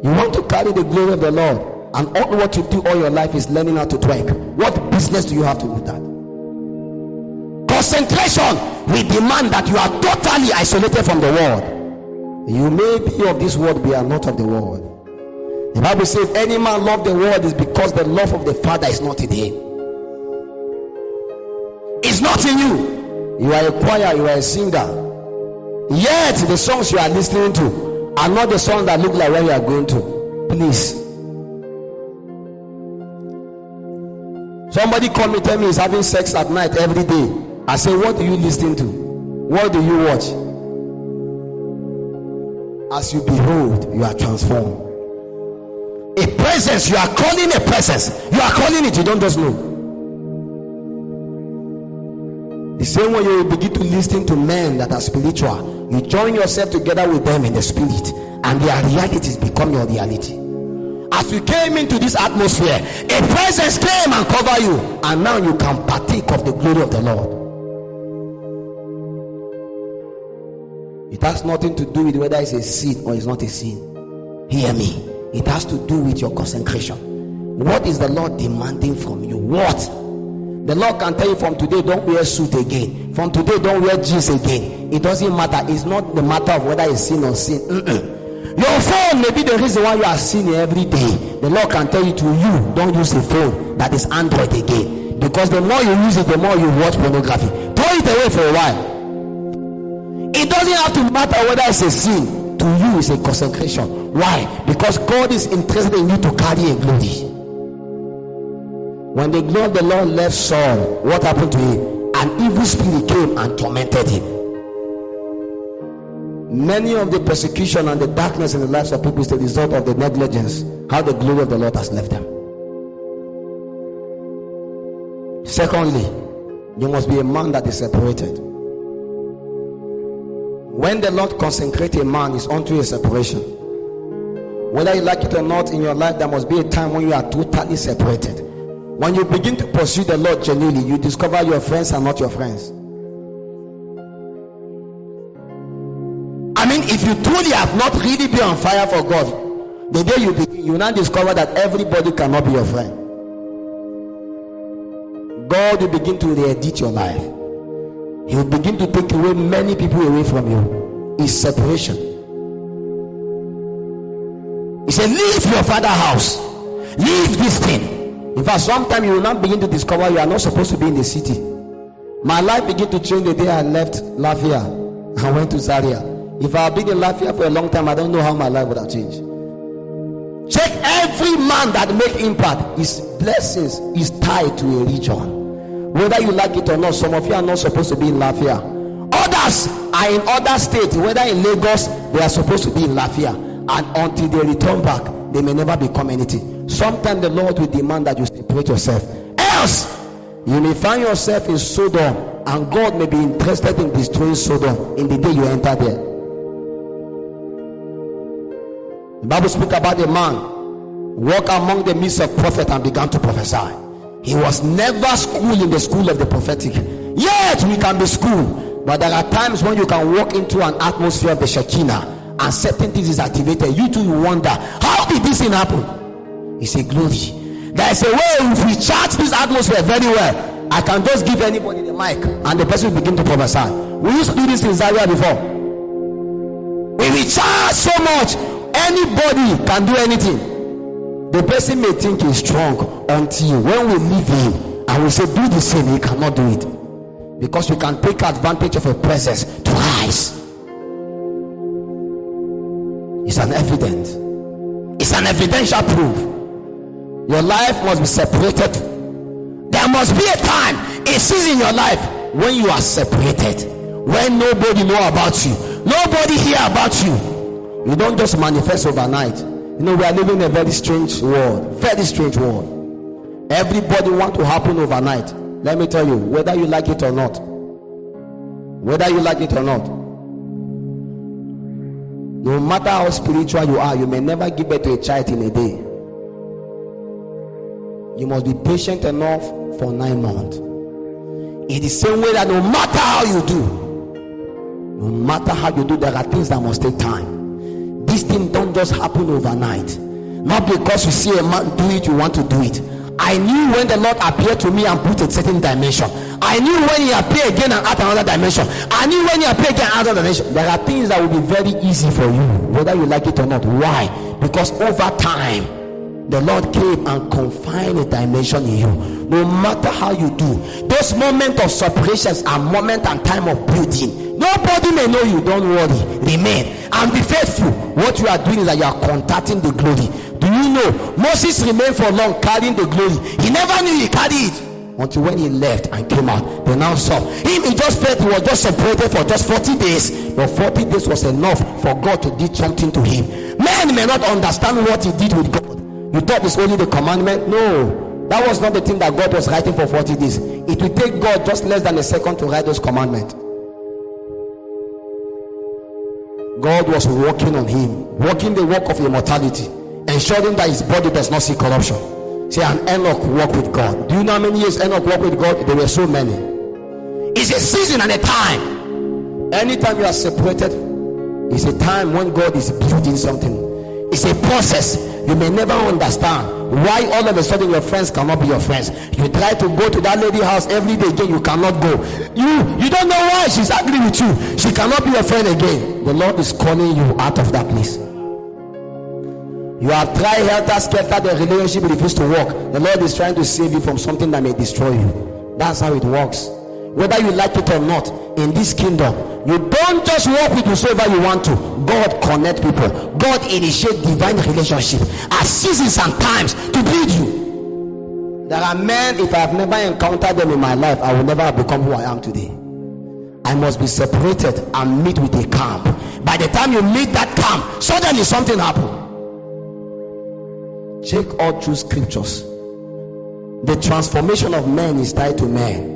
You want to carry the glory of the Lord, and all what you do all your life is learning how to twerk. What business do you have to do that? Concentration will demand that you are totally isolated from the world. You may be of this world, but you are not of the world. The Bible says, if any man love the world, is because the love of the Father is not in him. It's not in you. You are a choir, you are a singer, yet the songs you are listening to are not the songs that look like where you are going to. Please. Somebody called me, tell me he's having sex at night every day. I say, what do you listen to? What do you watch? As you behold, you are transformed. A presence, you are calling a presence. You are calling it, you don't just know. The same way you begin to listen to men that are spiritual, you join yourself together with them in the spirit, and their realities become your reality. As you came into this atmosphere, a presence came and covered you, and now you can partake of the glory of the Lord. It has nothing to do with whether it's a sin or it's not a sin. Hear me. It has to do with your consecration. What is the Lord demanding from you? What? The Lord can tell you, from today don't wear suit again. From today don't wear jeans again. It doesn't matter. It's not the matter of whether it's sin or sin. Your phone may be the reason why you are sinning every day. The Lord can tell you, to you, don't use a phone that is Android again. Because the more you use it, the more you watch pornography. Throw it away for a while. It doesn't have to matter whether it's a sin. To you, it's a consecration. Why? Because God is interested in you to carry a glory. When the glory of the Lord left Saul, what happened to him? An evil spirit came and tormented him. Many of the persecution and the darkness in the lives of people is the result of the negligence, how the glory of the Lord has left them. Secondly, you must be a man that is separated. When the Lord consecrates a man, it's unto a separation. Whether you like it or not in your life, there must be a time when you are totally separated. When you begin to pursue the Lord genuinely, you discover your friends are not your friends. I mean, if you truly have not really been on fire for God, the day you begin, you now discover that everybody cannot be your friend. God will begin to re-edit your life. He will begin to take away many people away from you. It's separation. He said, leave your father's house. Leave this thing. In fact, sometimes you will not begin to discover you are not supposed to be in the city. My life began to change the day I left Lafia and went to Zaria. If I had been in Lafia for a long time, I don't know how my life would have changed. Check, every man that make impact, his blessings is tied to a region. Whether you like it or not, some of you are not supposed to be in Lafia. Others are in other states. Whether in Lagos, they are supposed to be in Lafia. And until they return back, they may never become anything. Sometimes the Lord will demand that you separate yourself. Else, you may find yourself in Sodom, and God may be interested in destroying Sodom in the day you enter there. The Bible speaks about a man walk among the midst of prophets and began to prophesy. He was never schooled in the school of the prophetic. Yet we can be schooled, but there are times when you can walk into an atmosphere of the Shekinah and certain things is activated. You too wonder, how did this thing happen? It's a glory. There is a way, if we charge this atmosphere very well, I can just give anybody the mic and the person will begin to prophesy. We used to do this in Zaria before. When we charge so much, anybody can do anything. The person may think he's strong until when we leave him and we say do the same, he cannot do it. Because we can take advantage of a presence to rise. It's an evidence. It's an evidential proof. Your life must be separated. There must be a time, a season in your life when you are separated, when nobody know about you, nobody hear about you. You don't just manifest overnight. You know, we are living in a very strange world. Very strange world. Everybody want to happen overnight. Let me tell you, whether you like it or not. Whether you like it or not. No matter how spiritual you are, you may never give birth to a child in a day. You must be patient enough for 9 months. In the same way that no matter how you do, there are things that must take time. This thing don't just happen overnight. Not because you see a man do it, you want to do it. I knew when the Lord appeared to me and put a certain dimension. I knew when he appeared again and add another dimension. I knew when he appeared again and another dimension. There are things that will be very easy for you, whether you like it or not. Why? Because over time, the Lord came and confined a dimension in you. No matter how you do, those moments of separations are moment and time of building. Nobody may know you. Don't worry. Remain and be faithful. What you are doing is that you are contacting the glory. Do you know Moses remained for long carrying the glory? He never knew he carried it until when he left and came out. They now saw him. He just felt he was just separated for just 40 days. But 40 days was enough for God to do something to him. Men may not understand what he did with God. You thought it's only the commandment? No, that was not the thing that God was writing for 40 days. It will take God just less than a second to write those commandments. God was working on him, working the work of immortality, ensuring that his body does not see corruption. Say, and Enoch walked with God. Do you know how many years Enoch walked with God? There were so many. It's a season and a time. Anytime you are separated, it's a time when God is building something. It's a process. You may never understand why all of a sudden your friends cannot be your friends. You try to go to that lady's house every day again, you cannot go. You don't know why she's angry with you. She cannot be your friend again. The Lord is calling you out of that place. You have tried helter-skelter, the relationship refused to work. The Lord is trying to save you from something that may destroy you. That's how it works. Whether you like it or not, in this kingdom, you don't just work with whosoever you want to. God connect people. God initiate divine relationship at seasons and times to build you. There are men, if I have never encountered them in my life, I will never have become who I am today. I must be separated and meet with a camp. By the time you meet that camp, suddenly something happens. Check all through scriptures. The transformation of men is tied to men.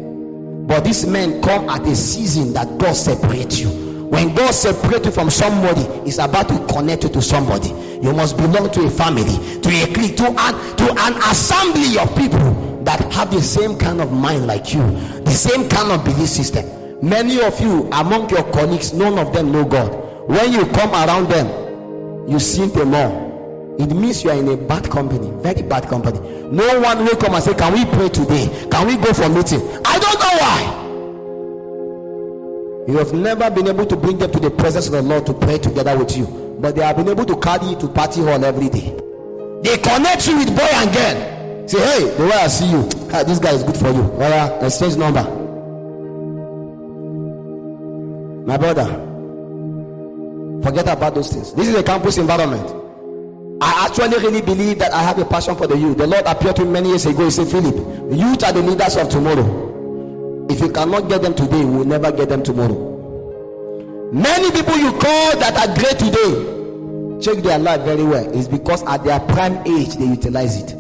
But these men come at a season that God separates you. When God separates you from somebody, it's about to connect you to somebody. You must belong to a family, to a clique, to an assembly of people that have the same kind of mind like you, the same kind of belief system. Many of you among your colleagues, none of them know God. When you come around them, you sin them more. It means you are in a bad company, very bad company. No one will come and say, can we pray today? Can we go for a meeting? I don't know why. You have never been able to bring them to the presence of the Lord to pray together with you, but they have been able to carry you to party hall every day. They connect you with boy and girl. Say, hey, the way I see you, this guy is good for you. Well, exchange number. My brother, forget about those things. This is a campus environment. I actually really believe that I have a passion for the youth. The Lord appeared to me many years ago. He said, Philip, the youth are the leaders of tomorrow. If you cannot get them today, you will never get them tomorrow. Many people you call that are great today, check their life very well. It's because at their prime age, they utilize it.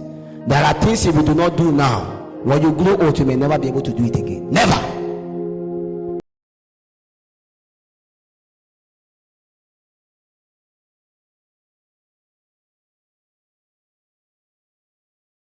There are things if you do not do now, when you grow old, you may never be able to do it again. Never.